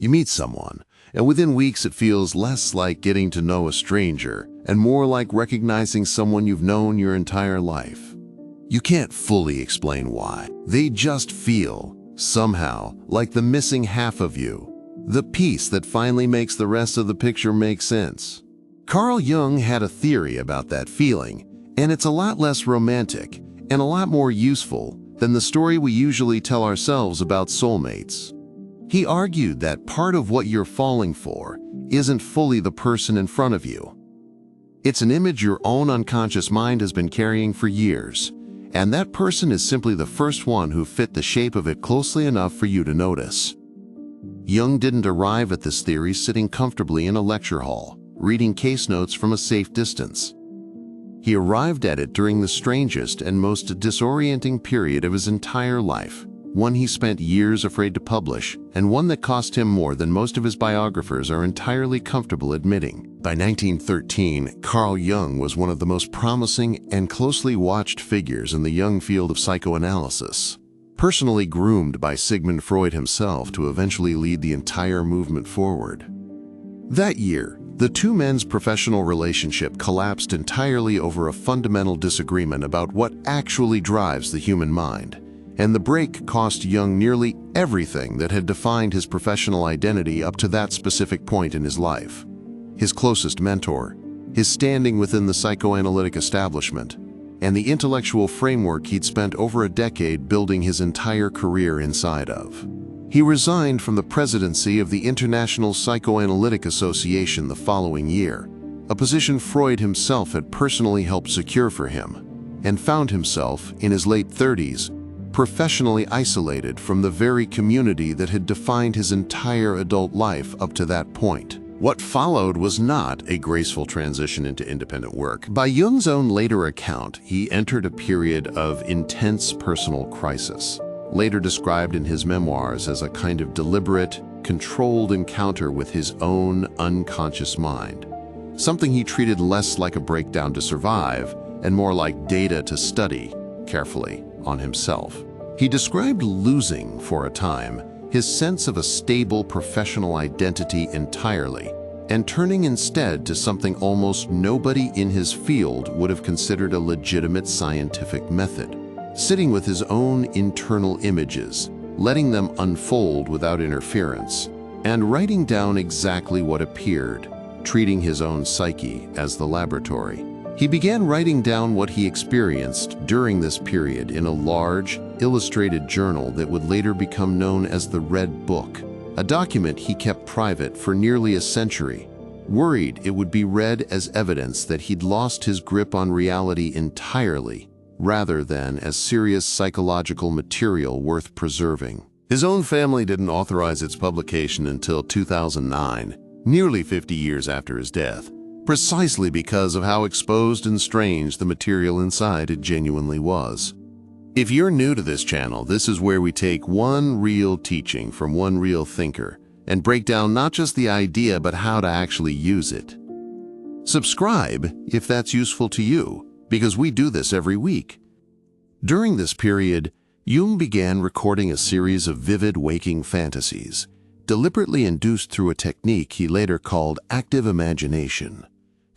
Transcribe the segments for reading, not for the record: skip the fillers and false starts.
You meet someone, and within weeks it feels less like getting to know a stranger and more like recognizing someone you've known your entire life. You can't fully explain why. They just feel, somehow, like the missing half of you, the piece that finally makes the rest of the picture make sense. Carl Jung had a theory about that feeling, and it's a lot less romantic and a lot more useful than the story we usually tell ourselves about soulmates. He argued that part of what you're falling for isn't fully the person in front of you. It's an image your own unconscious mind has been carrying for years, and that person is simply the first one who fit the shape of it closely enough for you to notice. Jung didn't arrive at this theory sitting comfortably in a lecture hall, reading case notes from a safe distance. He arrived at it during the strangest and most disorienting period of his entire life, one he spent years afraid to publish, and one that cost him more than most of his biographers are entirely comfortable admitting. By 1913, Carl Jung was one of the most promising and closely watched figures in the Jung field of psychoanalysis, personally groomed by Sigmund Freud himself to eventually lead the entire movement forward. That year, the two men's professional relationship collapsed entirely over a fundamental disagreement about what actually drives the human mind. And the break cost Jung nearly everything that had defined his professional identity up to that specific point in his life. His closest mentor, his standing within the psychoanalytic establishment, and the intellectual framework he'd spent over a decade building his entire career inside of. He resigned from the presidency of the International Psychoanalytic Association the following year, a position Freud himself had personally helped secure for him, and found himself, in his late 30s, professionally isolated from the very community that had defined his entire adult life up to that point. What followed was not a graceful transition into independent work. By Jung's own later account, he entered a period of intense personal crisis, later described in his memoirs as a kind of deliberate, controlled encounter with his own unconscious mind, something he treated less like a breakdown to survive and more like data to study carefully on himself. He described losing, for a time, his sense of a stable professional identity entirely, and turning instead to something almost nobody in his field would have considered a legitimate scientific method, sitting with his own internal images, letting them unfold without interference, and writing down exactly what appeared, treating his own psyche as the laboratory. He began writing down what he experienced during this period in a large, illustrated journal that would later become known as the Red Book, a document he kept private for nearly a century, worried it would be read as evidence that he'd lost his grip on reality entirely, rather than as serious psychological material worth preserving. His own family didn't authorize its publication until 2009, nearly 50 years after his death, precisely because of how exposed and strange the material inside it genuinely was. If you're new to this channel, this is where we take one real teaching from one real thinker and break down not just the idea but how to actually use it. Subscribe if that's useful to you, because we do this every week. During this period, Jung began recording a series of vivid waking fantasies, deliberately induced through a technique he later called active imagination,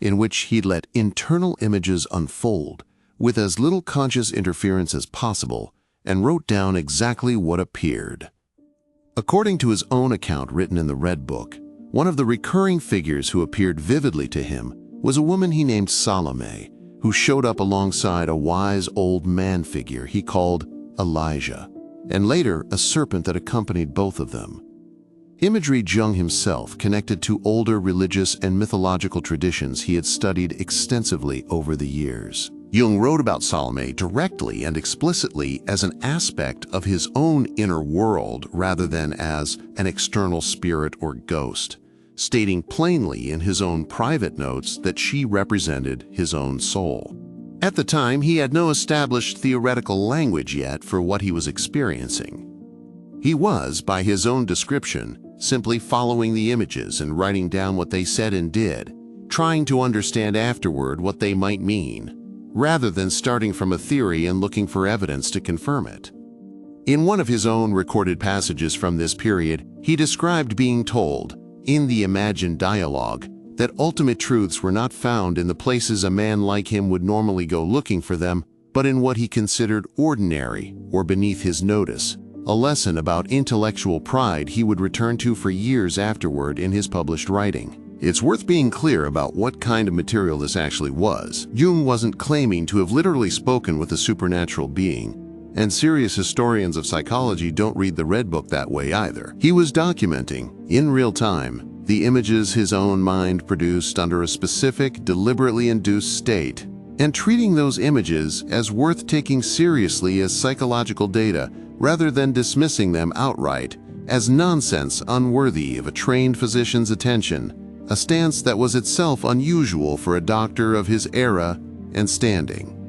in which he let internal images unfold with as little conscious interference as possible and wrote down exactly what appeared. According to his own account written in the Red Book, one of the recurring figures who appeared vividly to him was a woman he named Salome, who showed up alongside a wise old man figure he called Elijah, and later a serpent that accompanied both of them. Imagery Jung himself connected to older religious and mythological traditions he had studied extensively over the years. Jung wrote about Salome directly and explicitly as an aspect of his own inner world rather than as an external spirit or ghost, stating plainly in his own private notes that she represented his own soul. At the time, he had no established theoretical language yet for what he was experiencing. He was, by his own description, simply following the images and writing down what they said and did, trying to understand afterward what they might mean, rather than starting from a theory and looking for evidence to confirm it. In one of his own recorded passages from this period, He described being told, in the imagined dialogue, that ultimate truths were not found in the places a man like him would normally go looking for them, but in what he considered ordinary or beneath his notice, a lesson about intellectual pride he would return to for years afterward in his published writing. It's worth being clear about what kind of material this actually was. Jung wasn't claiming to have literally spoken with a supernatural being, and serious historians of psychology don't read the Red Book that way either. He was documenting, in real time, the images his own mind produced under a specific, deliberately induced state, and treating those images as worth taking seriously as psychological data rather than dismissing them outright as nonsense unworthy of a trained physician's attention, a stance that was itself unusual for a doctor of his era and standing.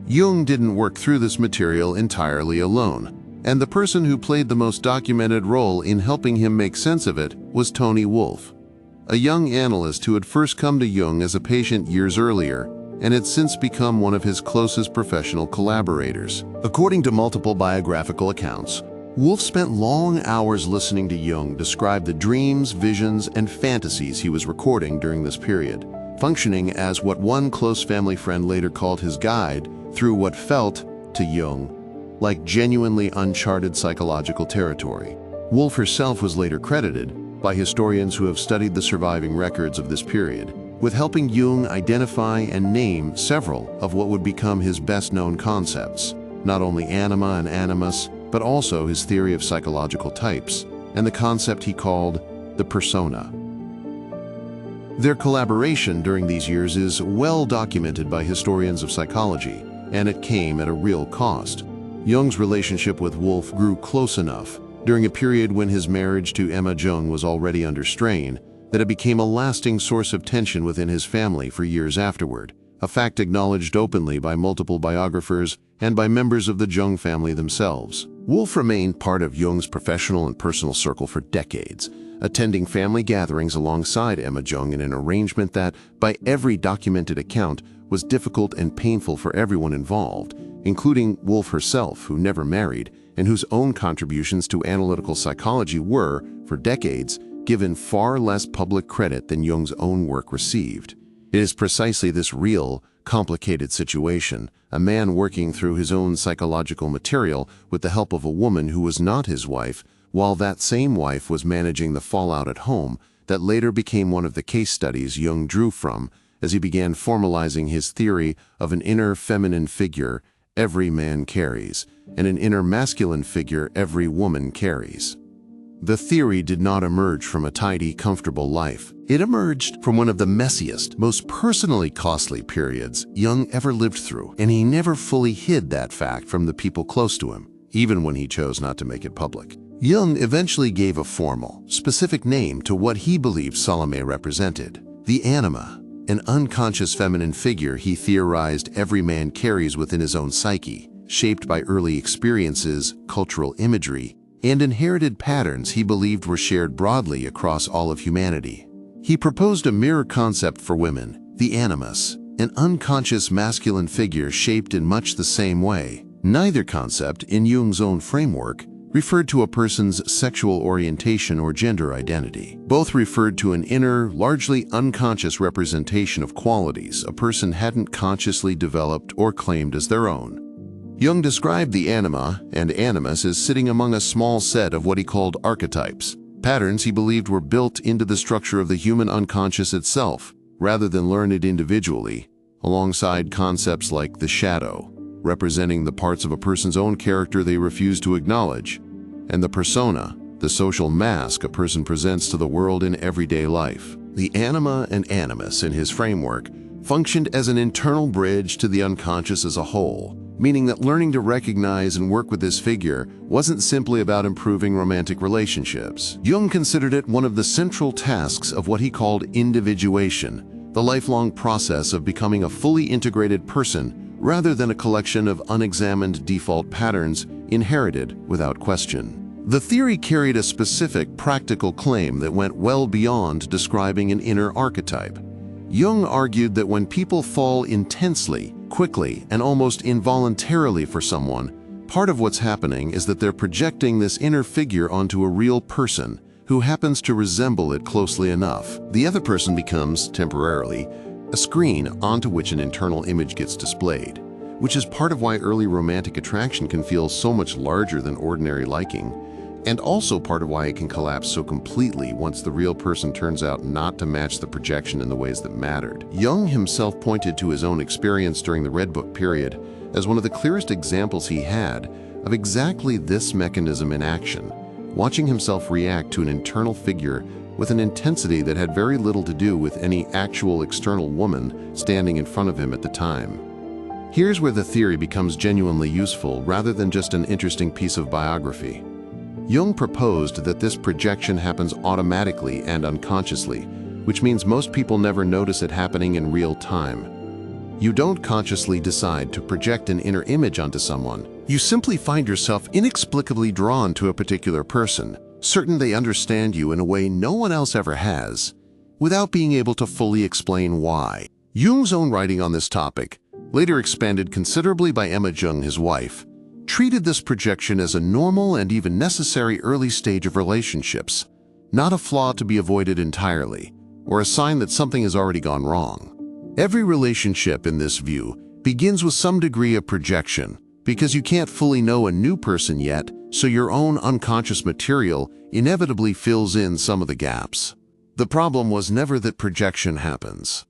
Jung didn't work through this material entirely alone, and the person who played the most documented role in helping him make sense of it was Toni Wolff, a young analyst who had first come to Jung as a patient years earlier and had since become one of his closest professional collaborators. According to multiple biographical accounts, Wolff spent long hours listening to Jung describe the dreams, visions, and fantasies he was recording during this period, functioning as what one close family friend later called his guide through what felt, to Jung, like genuinely uncharted psychological territory. Wolff herself was later credited, by historians who have studied the surviving records of this period, with helping Jung identify and name several of what would become his best-known concepts, not only anima and animus, but also his theory of psychological types, and the concept he called the persona. Their collaboration during these years is well documented by historians of psychology, and it came at a real cost. Jung's relationship with Wolff grew close enough during a period when his marriage to Emma Jung was already under strain that it became a lasting source of tension within his family for years afterward, a fact acknowledged openly by multiple biographers and by members of the Jung family themselves. Wolff remained part of Jung's professional and personal circle for decades, attending family gatherings alongside Emma Jung in an arrangement that, by every documented account, was difficult and painful for everyone involved, including Wolff herself, who never married, and whose own contributions to analytical psychology were, for decades, given far less public credit than Jung's own work received. It is precisely this real, complicated situation, a man working through his own psychological material with the help of a woman who was not his wife, while that same wife was managing the fallout at home, that later became one of the case studies Jung drew from as he began formalizing his theory of an inner feminine figure every man carries, and an inner masculine figure every woman carries. The theory did not emerge from a tidy, comfortable life. It emerged from one of the messiest, most personally costly periods Jung ever lived through, and he never fully hid that fact from the people close to him, even when he chose not to make it public. Jung eventually gave a formal, specific name to what he believed Salome represented: the anima, an unconscious feminine figure he theorized every man carries within his own psyche, shaped by early experiences, cultural imagery, and inherited patterns he believed were shared broadly across all of humanity. He proposed a mirror concept for women, the animus, an unconscious masculine figure shaped in much the same way. Neither concept, in Jung's own framework, referred to a person's sexual orientation or gender identity. Both referred to an inner, largely unconscious representation of qualities a person hadn't consciously developed or claimed as their own. Jung described the anima and animus as sitting among a small set of what he called archetypes, patterns he believed were built into the structure of the human unconscious itself, rather than learned individually, alongside concepts like the shadow, representing the parts of a person's own character they refuse to acknowledge, and the persona, the social mask a person presents to the world in everyday life. The anima and animus in his framework functioned as an internal bridge to the unconscious as a whole, meaning that learning to recognize and work with this figure wasn't simply about improving romantic relationships. Jung considered it one of the central tasks of what he called individuation, the lifelong process of becoming a fully integrated person rather than a collection of unexamined default patterns inherited without question. The theory carried a specific practical claim that went well beyond describing an inner archetype. Jung argued that when people fall intensely, quickly, and almost involuntarily for someone, part of what's happening is that they're projecting this inner figure onto a real person, who happens to resemble it closely enough. The other person becomes, temporarily, a screen onto which an internal image gets displayed, which is part of why early romantic attraction can feel so much larger than ordinary liking, and also part of why it can collapse so completely once the real person turns out not to match the projection in the ways that mattered. Jung himself pointed to his own experience during the Red Book period as one of the clearest examples he had of exactly this mechanism in action, watching himself react to an internal figure with an intensity that had very little to do with any actual external woman standing in front of him at the time. Here's where the theory becomes genuinely useful rather than just an interesting piece of biography. Jung proposed that this projection happens automatically and unconsciously, which means most people never notice it happening in real time. You don't consciously decide to project an inner image onto someone. You simply find yourself inexplicably drawn to a particular person, certain they understand you in a way no one else ever has, without being able to fully explain why. Jung's own writing on this topic, later expanded considerably by Emma Jung, his wife, treated this projection as a normal and even necessary early stage of relationships, not a flaw to be avoided entirely, or a sign that something has already gone wrong. Every relationship, in this view, begins with some degree of projection, because you can't fully know a new person yet, so your own unconscious material inevitably fills in some of the gaps. The problem was never that projection happens.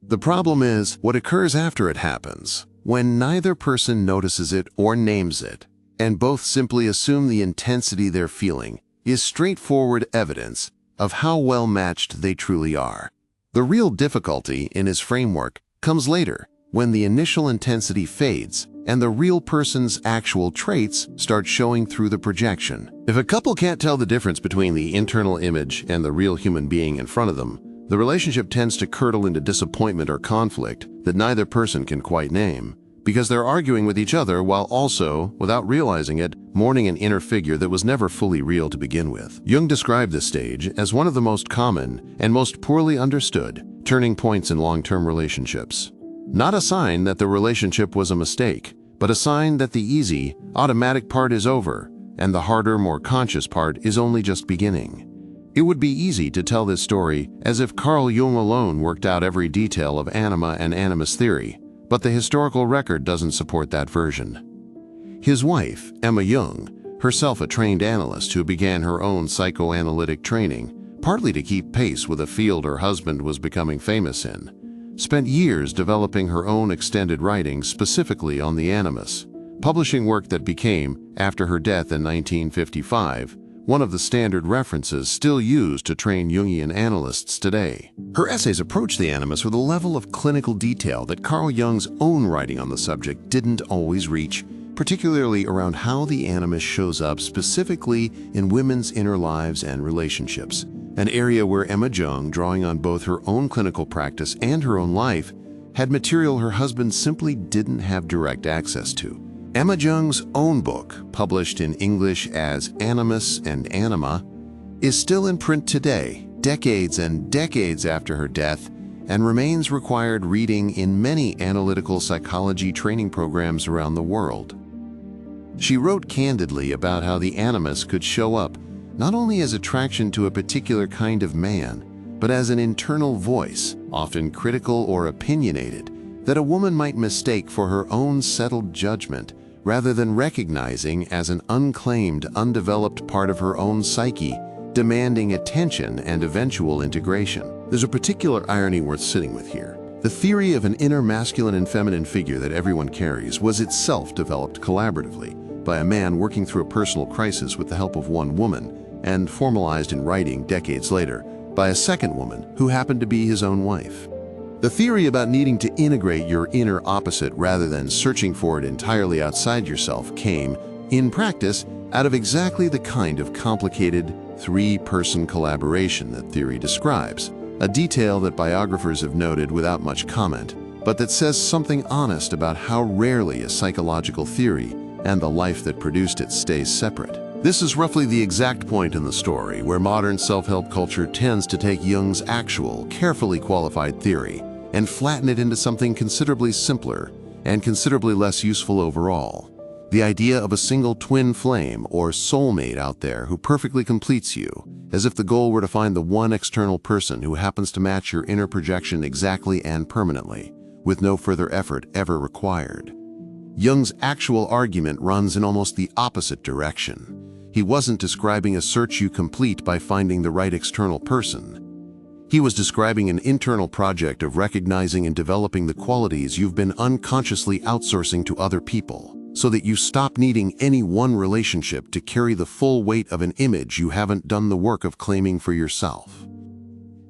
The problem is what occurs after it happens, when neither person notices it or names it, and both simply assume the intensity they're feeling is straightforward evidence of how well matched they truly are. The real difficulty in his framework comes later, when the initial intensity fades and the real person's actual traits start showing through the projection. If a couple can't tell the difference between the internal image and the real human being in front of them, the relationship tends to curdle into disappointment or conflict that neither person can quite name, because they're arguing with each other while also, without realizing it, mourning an inner figure that was never fully real to begin with. Jung described this stage as one of the most common and most poorly understood turning points in long-term relationships. Not a sign that the relationship was a mistake, but a sign that the easy, automatic part is over, and the harder, more conscious part is only just beginning. It would be easy to tell this story as if Carl Jung alone worked out every detail of anima and animus theory, but the historical record doesn't support that version. His wife, Emma Jung, herself a trained analyst who began her own psychoanalytic training, partly to keep pace with a field her husband was becoming famous in, spent years developing her own extended writings specifically on the animus, publishing work that became, after her death in 1955, one of the standard references still used to train Jungian analysts today. Her essays approach the animus with a level of clinical detail that Carl Jung's own writing on the subject didn't always reach, particularly around how the animus shows up specifically in women's inner lives and relationships, an area where Emma Jung, drawing on both her own clinical practice and her own life, had material her husband simply didn't have direct access to. Emma Jung's own book, published in English as Animus and Anima, is still in print today, decades and decades after her death, and remains required reading in many analytical psychology training programs around the world. She wrote candidly about how the animus could show up not only as attraction to a particular kind of man, but as an internal voice, often critical or opinionated, that a woman might mistake for her own settled judgment, rather than recognizing as an unclaimed, undeveloped part of her own psyche, demanding attention and eventual integration. There's a particular irony worth sitting with here. The theory of an inner masculine and feminine figure that everyone carries was itself developed collaboratively by a man working through a personal crisis with the help of one woman, and formalized in writing decades later by a second woman who happened to be his own wife. The theory about needing to integrate your inner opposite rather than searching for it entirely outside yourself came, in practice, out of exactly the kind of complicated three-person collaboration that theory describes, a detail that biographers have noted without much comment, but that says something honest about how rarely a psychological theory and the life that produced it stays separate. This is roughly the exact point in the story where modern self-help culture tends to take Jung's actual, carefully qualified theory and flatten it into something considerably simpler and considerably less useful overall. The idea of a single twin flame or soulmate out there who perfectly completes you, as if the goal were to find the one external person who happens to match your inner projection exactly and permanently, with no further effort ever required. Jung's actual argument runs in almost the opposite direction. He wasn't describing a search you complete by finding the right external person. He was describing an internal project of recognizing and developing the qualities you've been unconsciously outsourcing to other people, so that you stop needing any one relationship to carry the full weight of an image you haven't done the work of claiming for yourself.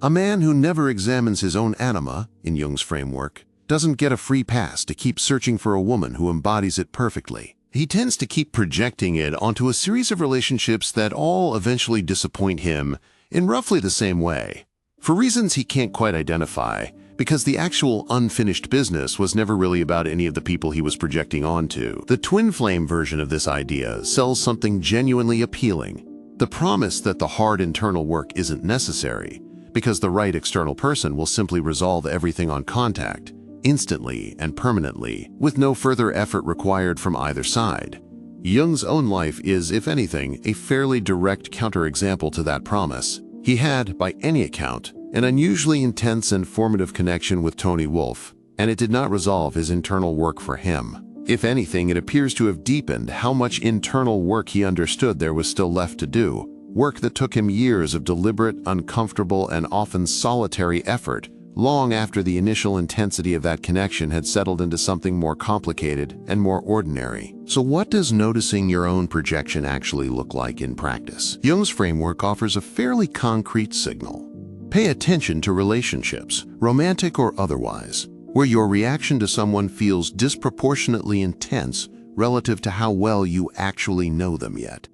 A man who never examines his own anima, in Jung's framework, doesn't get a free pass to keep searching for a woman who embodies it perfectly. He tends to keep projecting it onto a series of relationships that all eventually disappoint him in roughly the same way, for reasons he can't quite identify, because the actual unfinished business was never really about any of the people he was projecting onto. The twin flame version of this idea sells something genuinely appealing: the promise that the hard internal work isn't necessary, because the right external person will simply resolve everything on contact, instantly and permanently, with no further effort required from either side. Jung's own life is, if anything, a fairly direct counterexample to that promise. He had, by any account, an unusually intense and formative connection with Toni Wolff, and it did not resolve his internal work for him. If anything, it appears to have deepened how much internal work he understood there was still left to do, work that took him years of deliberate, uncomfortable, and often solitary effort, long after the initial intensity of that connection had settled into something more complicated and more ordinary. So what does noticing your own projection actually look like in practice? Jung's framework offers a fairly concrete signal. Pay attention to relationships, romantic or otherwise, where your reaction to someone feels disproportionately intense relative to how well you actually know them yet.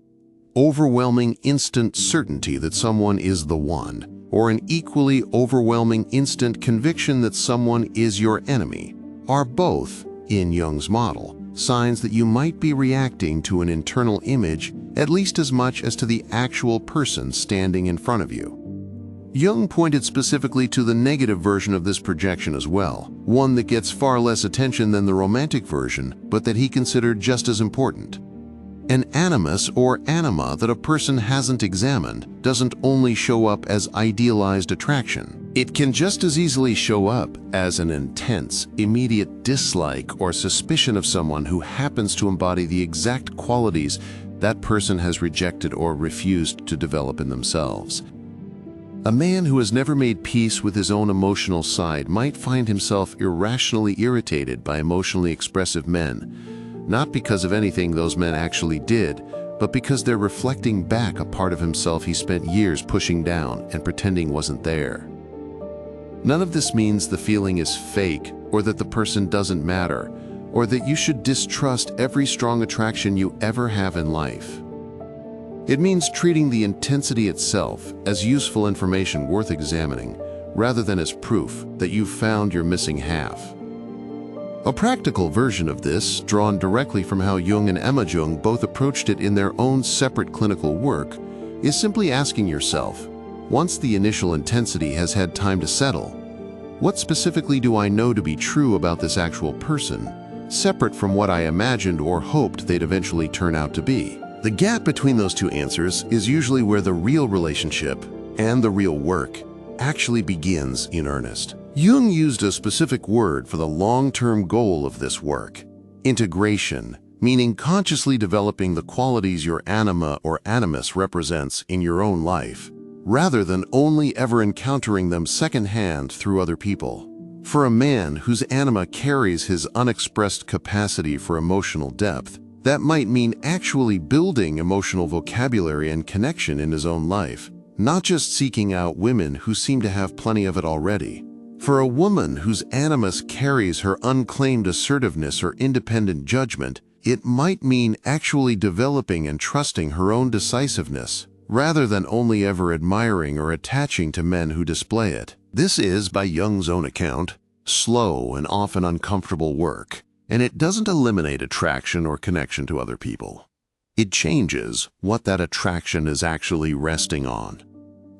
Overwhelming instant certainty that someone is the one, or an equally overwhelming instant conviction that someone is your enemy, are both, in Jung's model, signs that you might be reacting to an internal image at least as much as to the actual person standing in front of you. Jung pointed specifically to the negative version of this projection as well, one that gets far less attention than the romantic version, but that he considered just as important. An animus or anima that a person hasn't examined doesn't only show up as idealized attraction. It can just as easily show up as an intense, immediate dislike or suspicion of someone who happens to embody the exact qualities that person has rejected or refused to develop in themselves. A man who has never made peace with his own emotional side might find himself irrationally irritated by emotionally expressive men, not because of anything those men actually did, but because they're reflecting back a part of himself he spent years pushing down and pretending wasn't there. None of this means the feeling is fake, or that the person doesn't matter, or that you should distrust every strong attraction you ever have in life. It means treating the intensity itself as useful information worth examining, rather than as proof that you've found your missing half. A practical version of this, drawn directly from how Jung and Emma Jung both approached it in their own separate clinical work, is simply asking yourself, once the initial intensity has had time to settle, what specifically do I know to be true about this actual person, separate from what I imagined or hoped they'd eventually turn out to be? The gap between those two answers is usually where the real relationship and the real work actually begins in earnest. Jung used a specific word for the long-term goal of this work: integration, meaning consciously developing the qualities your anima or animus represents in your own life, rather than only ever encountering them secondhand through other people. For a man whose anima carries his unexpressed capacity for emotional depth, that might mean actually building emotional vocabulary and connection in his own life, not just seeking out women who seem to have plenty of it already. For a woman whose animus carries her unclaimed assertiveness or independent judgment, it might mean actually developing and trusting her own decisiveness, rather than only ever admiring or attaching to men who display it. This is, by Jung's own account, slow and often uncomfortable work, and it doesn't eliminate attraction or connection to other people. It changes what that attraction is actually resting on.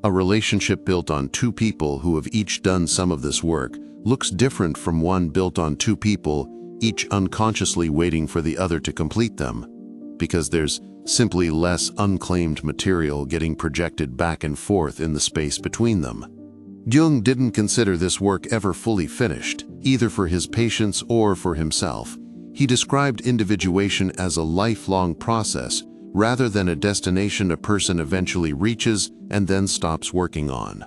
A relationship built on two people who have each done some of this work looks different from one built on two people each unconsciously waiting for the other to complete them, because there's simply less unclaimed material getting projected back and forth in the space between them. Jung didn't consider this work ever fully finished, either for his patients or for himself. He described individuation as a lifelong process rather than a destination a person eventually reaches and then stops working on.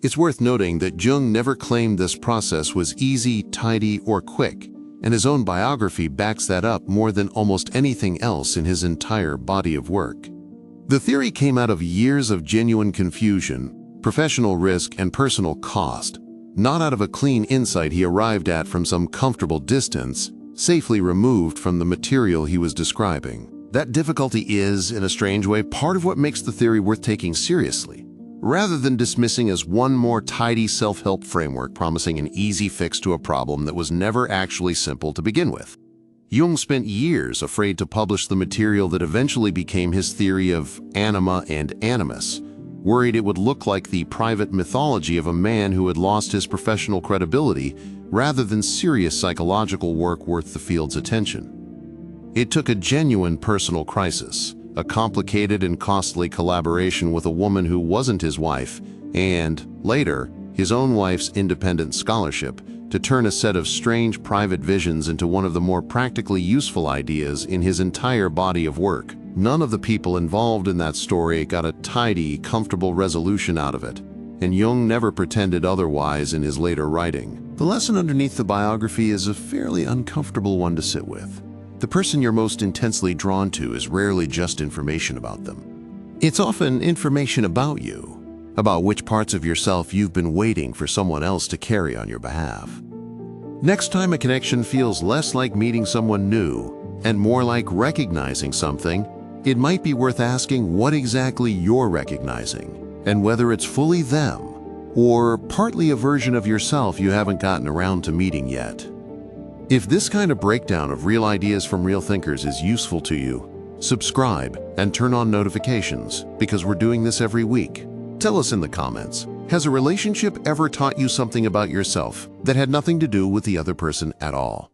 It's worth noting that Jung never claimed this process was easy, tidy, or quick, and his own biography backs that up more than almost anything else in his entire body of work. The theory came out of years of genuine confusion, professional risk, and personal cost, not out of a clean insight he arrived at from some comfortable distance, safely removed from the material he was describing. That difficulty is, in a strange way, part of what makes the theory worth taking seriously, rather than dismissing as one more tidy self-help framework promising an easy fix to a problem that was never actually simple to begin with. Jung spent years afraid to publish the material that eventually became his theory of anima and animus, worried it would look like the private mythology of a man who had lost his professional credibility rather than serious psychological work worth the field's attention. It took a genuine personal crisis, a complicated and costly collaboration with a woman who wasn't his wife, and, later, his own wife's independent scholarship, to turn a set of strange private visions into one of the more practically useful ideas in his entire body of work. None of the people involved in that story got a tidy, comfortable resolution out of it, and Jung never pretended otherwise in his later writing. The lesson underneath the biography is a fairly uncomfortable one to sit with. The person you're most intensely drawn to is rarely just information about them. It's often information about you, about which parts of yourself you've been waiting for someone else to carry on your behalf. Next time a connection feels less like meeting someone new and more like recognizing something, it might be worth asking what exactly you're recognizing and whether it's fully them or partly a version of yourself you haven't gotten around to meeting yet. If this kind of breakdown of real ideas from real thinkers is useful to you, subscribe and turn on notifications because we're doing this every week. Tell us in the comments, has a relationship ever taught you something about yourself that had nothing to do with the other person at all?